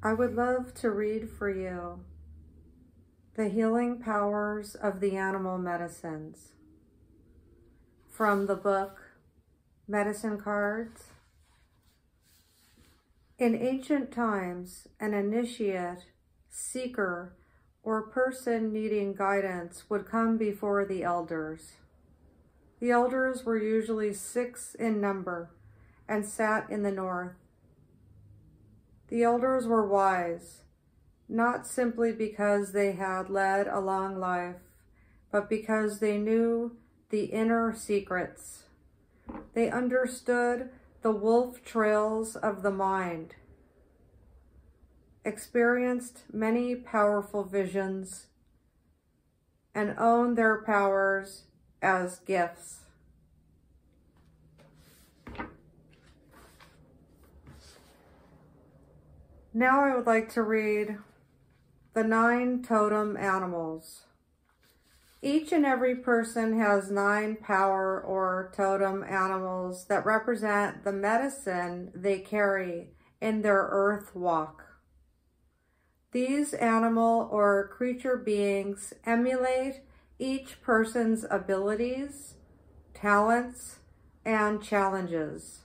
I would love to read for you the healing powers of the animal medicines from the book Medicine Cards. In ancient times, an initiate, seeker, or person needing guidance would come before the elders. The elders were usually 6 in number and sat in the north. The elders were wise, not simply because they had led a long life, but because they knew the inner secrets. They understood the wolf trails of the mind, experienced many powerful visions, and owned their powers as gifts. Now I would like to read the 9 totem animals. Each and every person has 9 power or totem animals that represent the medicine they carry in their earth walk. These animal or creature beings emulate each person's abilities, talents, and challenges.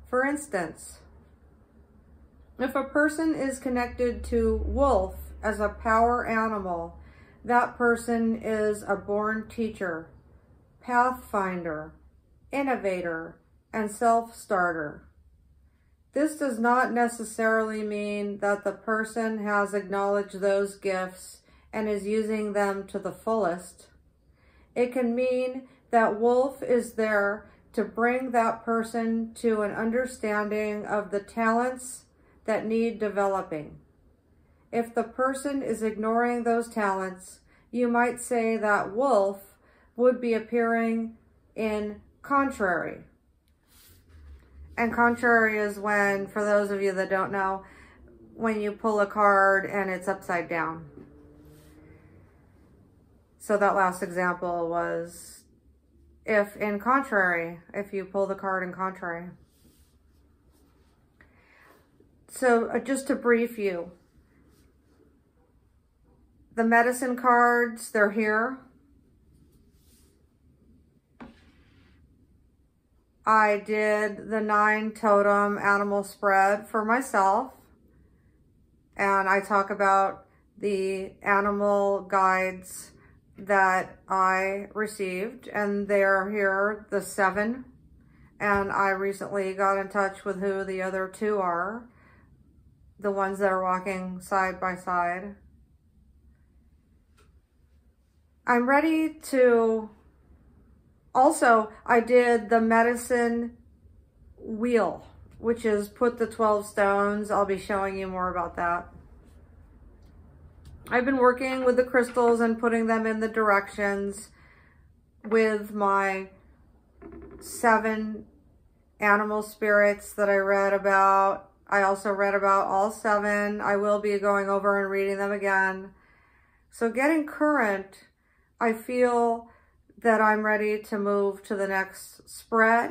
For instance, if a person is connected to wolf as a power animal, that person is a born teacher, pathfinder, innovator, and self-starter. This does not necessarily mean that the person has acknowledged those gifts and is using them to the fullest. It can mean that wolf is there to bring that person to an understanding of the talents that need developing. If the person is ignoring those talents, you might say that wolf would be appearing in contrary. And contrary is when, for those of you that don't know, when you pull a card and it's upside down. So that last example was if in contrary, if you pull the card in contrary. So just to brief you, the medicine cards, they're here. I did the 9 totem animal spread for myself, and I talk about the animal guides that I received, and they're here, the 7, and I recently got in touch with who the other 2 are, the ones that are walking side by side. I'm ready to, also I did the medicine wheel, which is put the 12 stones. I'll be showing you more about that. I've been working with the crystals and putting them in the directions with my 7 animal spirits that I read about. I also read about all 7. I will be going over and reading them again. So getting current, I feel that I'm ready to move to the next spread.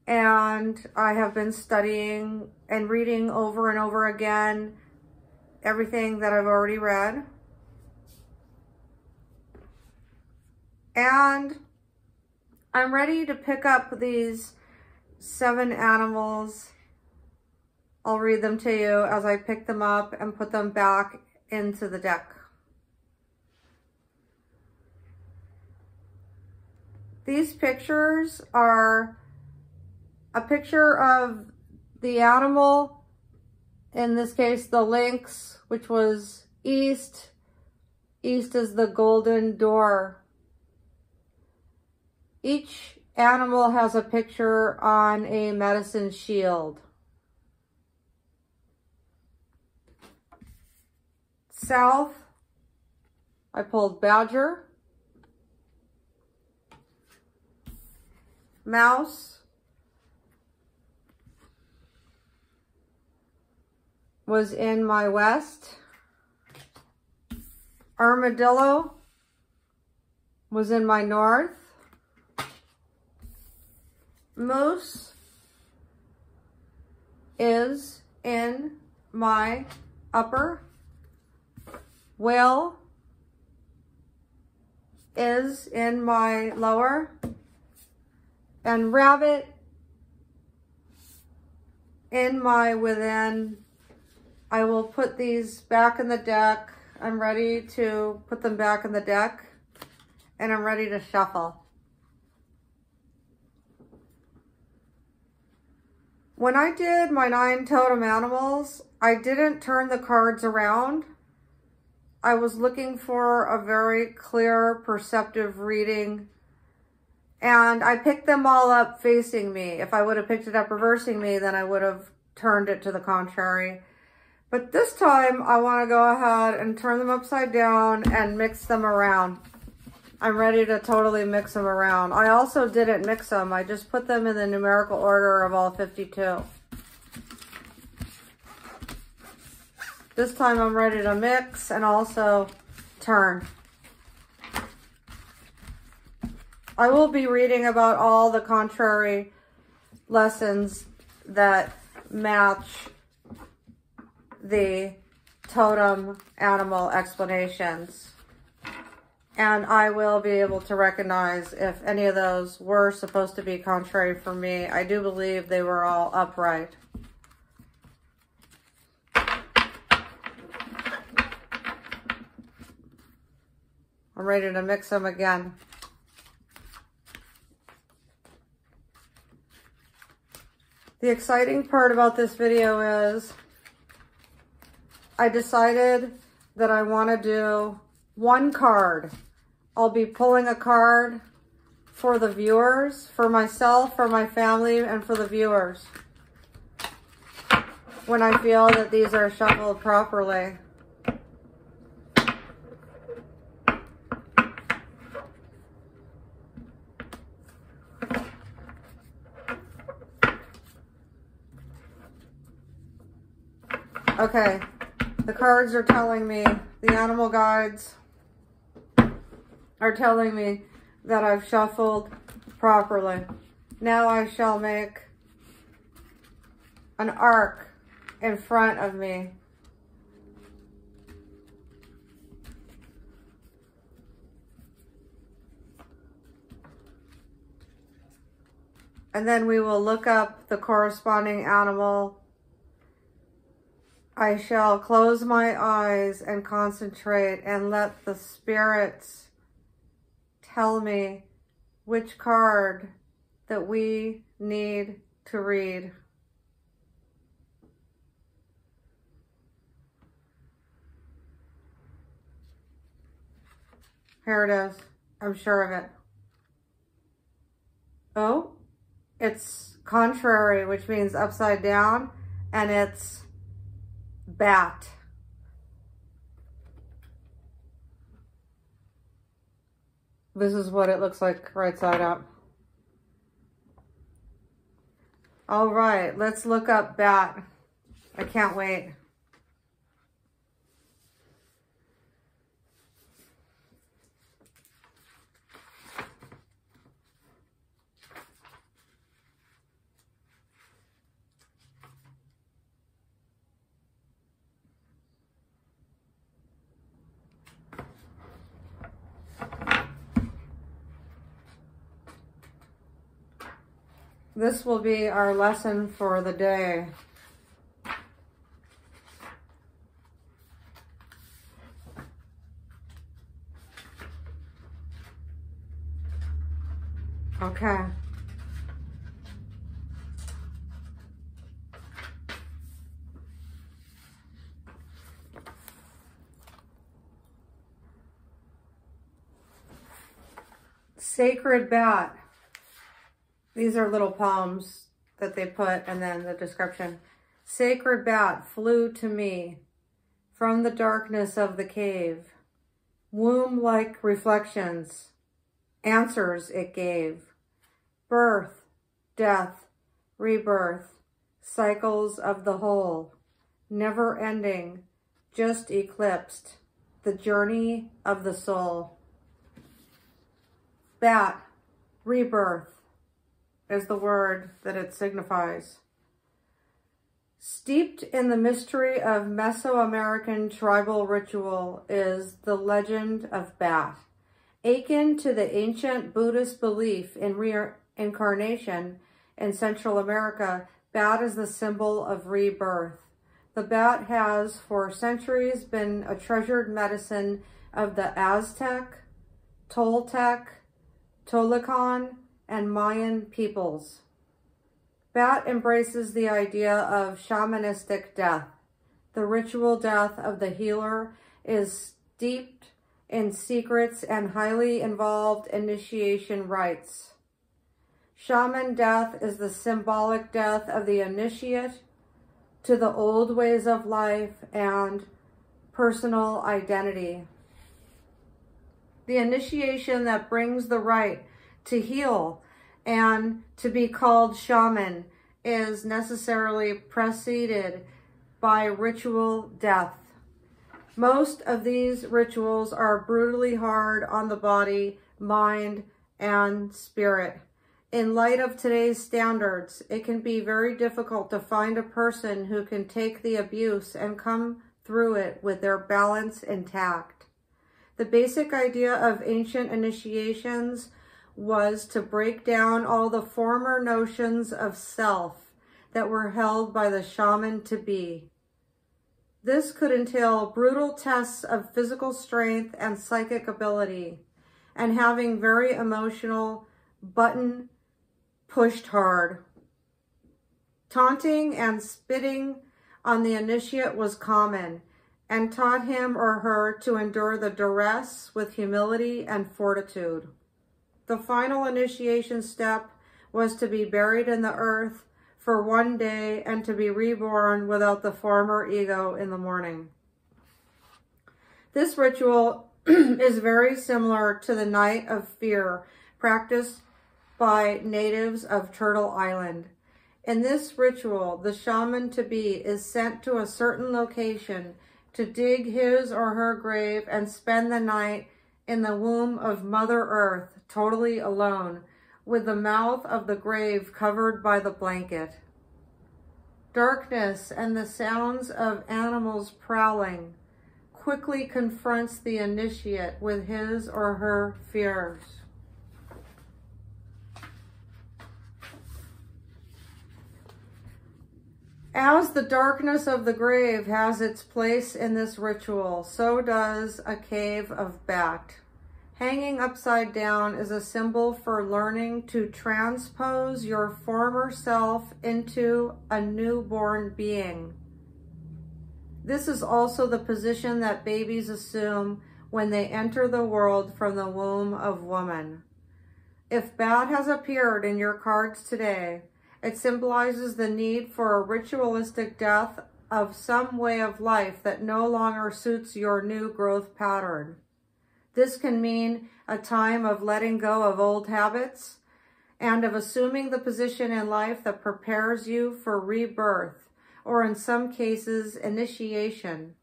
And I have been studying and reading over and over again everything that I've already read. And I'm ready to pick up these 7 animals. I'll read them to you as I pick them up and put them back into the deck. These pictures are a picture of the animal, in this case the lynx, which was east. East is the golden door. Each animal has a picture on a medicine shield. South, I pulled badger. Mouse was in my west. Armadillo was in my north. Moose is in my upper, whale is in my lower, and rabbit in my within. I will put these back in the deck. I'm ready to put them back in the deck, and I'm ready to shuffle. When I did my 9 totem animals, I didn't turn the cards around. I was looking for a very clear, perceptive reading, and I picked them all up facing me. If I would have picked it up reversing me, then I would have turned it to the contrary. But this time, I want to go ahead and turn them upside down and mix them around. I'm ready to totally mix them around. I also didn't mix them. I just put them in the numerical order of all 52. This time I'm ready to mix and also turn. I will be reading about all the contrary lessons that match the totem animal explanations. And I will be able to recognize if any of those were supposed to be contrary for me. I do believe they were all upright. I'm ready to mix them again. The exciting part about this video is I decided that I want to do one card. I'll be pulling a card for the viewers, for myself, for my family, and for the viewers when I feel that these are shuffled properly. Okay, the cards are telling me, the animal guides are telling me that I've shuffled properly. Now I shall make an arc in front of me. And then we will look up the corresponding animal. I shall close my eyes and concentrate and let the spirits tell me which card that we need to read. Here it is. I'm sure of it. Oh, it's contrary, which means upside down, and it's bat. This is what it looks like right side up. All right, let's look up bat. I can't wait. This will be our lesson for the day. Okay. Sacred bat. These are little poems that they put, and then the description. Sacred bat flew to me from the darkness of the cave. Womb-like reflections, answers it gave. Birth, death, rebirth, cycles of the whole, never ending, just eclipsed, the journey of the soul. Bat, rebirth, is the word that it signifies. Steeped in the mystery of Mesoamerican tribal ritual is the legend of Bat. Akin to the ancient Buddhist belief in reincarnation in Central America, Bat is the symbol of rebirth. The bat has for centuries been a treasured medicine of the Aztec, Toltec, Tolucan, and Mayan peoples. Bat embraces the idea of shamanistic death. The ritual death of the healer is steeped in secrets and highly involved initiation rites. Shaman death is the symbolic death of the initiate to the old ways of life and personal identity. The initiation that brings the right to heal and to be called shaman is necessarily preceded by ritual death. Most of these rituals are brutally hard on the body, mind, and spirit. In light of today's standards, it can be very difficult to find a person who can take the abuse and come through it with their balance intact. The basic idea of ancient initiations was to break down all the former notions of self that were held by the shaman to be. This could entail brutal tests of physical strength and psychic ability, and having very emotional button pushed hard. Taunting and spitting on the initiate was common, and taught him or her to endure the duress with humility and fortitude. The final initiation step was to be buried in the earth for one day and to be reborn without the former ego in the morning. This ritual is very similar to the Night of Fear practiced by natives of Turtle Island. In this ritual, the shaman-to-be is sent to a certain location to dig his or her grave and spend the night in the womb of Mother Earth, totally alone, with the mouth of the grave covered by the blanket. Darkness and the sounds of animals prowling quickly confronts the initiate with his or her fears. As the darkness of the grave has its place in this ritual, so does a cave of Bat. Hanging upside down is a symbol for learning to transpose your former self into a newborn being. This is also the position that babies assume when they enter the world from the womb of woman. If Bat has appeared in your cards today, it symbolizes the need for a ritualistic death of some way of life that no longer suits your new growth pattern. This can mean a time of letting go of old habits and of assuming the position in life that prepares you for rebirth, or in some cases, initiation.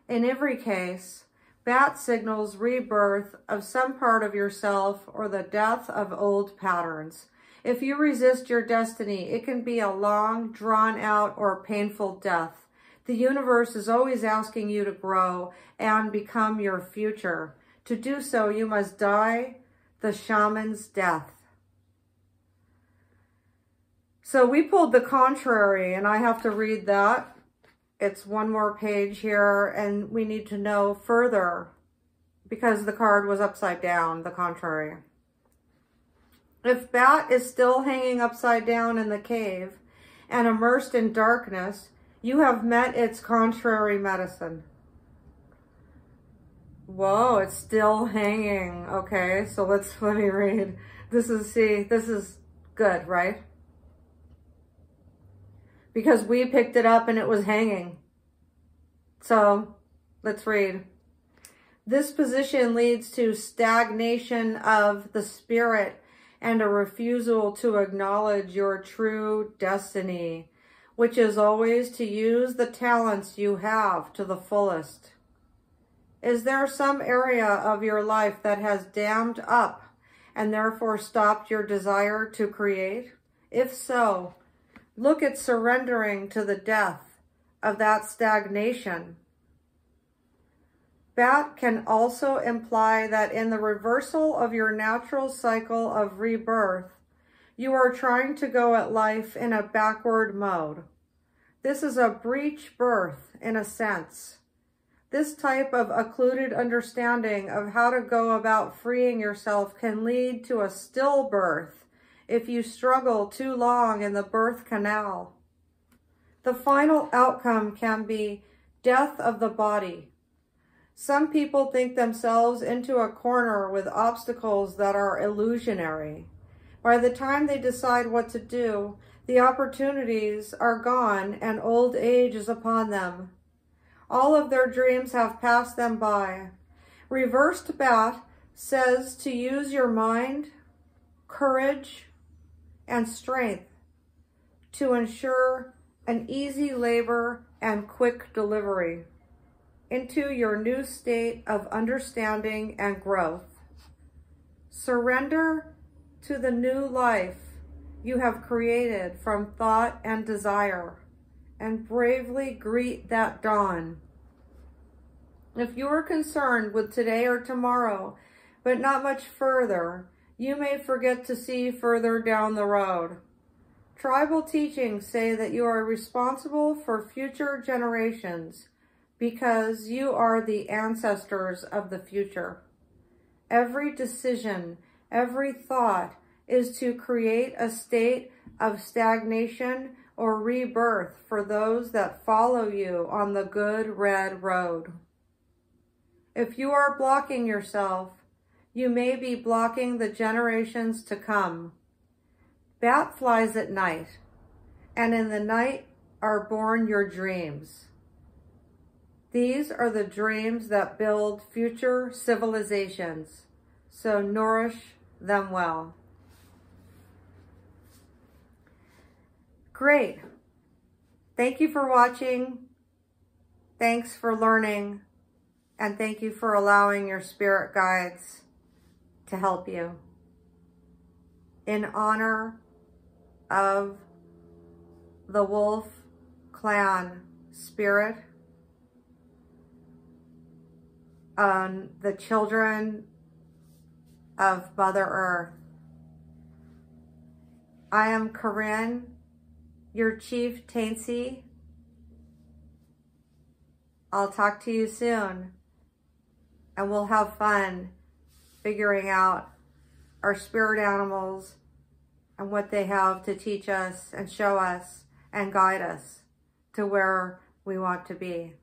In every case, Bat signals rebirth of some part of yourself or the death of old patterns. If you resist your destiny, it can be a long, drawn-out, or painful death. The universe is always asking you to grow and become your future. To do so, you must die the shaman's death. So we pulled the contrary, and I have to read that. It's one more page here, and we need to know further because the card was upside down, the contrary. If Bat is still hanging upside down in the cave and immersed in darkness, you have met its contrary medicine. Whoa, it's still hanging. Okay, so let me read. This is good, right? Because we picked it up and it was hanging. So let's read. This position leads to stagnation of the spirit and a refusal to acknowledge your true destiny, which is always to use the talents you have to the fullest. Is there some area of your life that has dammed up and therefore stopped your desire to create? If so, Look at surrendering to the death of that stagnation. Bat can also imply that in the reversal of your natural cycle of rebirth, you are trying to go at life in a backward mode. This is a breech birth in a sense. This type of occluded understanding of how to go about freeing yourself can lead to a stillbirth if you struggle too long in the birth canal. The final outcome can be death of the body. Some people think themselves into a corner with obstacles that are illusionary. By the time they decide what to do, the opportunities are gone and old age is upon them. All of their dreams have passed them by. Reversed Bat says to use your mind, courage, and strength to ensure an easy labor and quick delivery into your new state of understanding and growth. Surrender to the new life you have created from thought and desire, and bravely greet that dawn. If you are concerned with today or tomorrow, but not much further, you may forget to see further down the road. Tribal teachings say that you are responsible for future generations because you are the ancestors of the future. Every decision, every thought is to create a state of stagnation or rebirth for those that follow you on the good red road. If you are blocking yourself, you may be blocking the generations to come. Bat flies at night, and in the night are born your dreams. These are the dreams that build future civilizations, so nourish them well. Great. Thank you for watching. Thanks for learning. And thank you for allowing your spirit guides to help you. In honor of the Wolf Clan spirit, the children of Mother Earth, I am Corin, your Chief Taintsy. I'll talk to you soon, and we'll have fun figuring out our spirit animals and what they have to teach us and show us and guide us to where we want to be.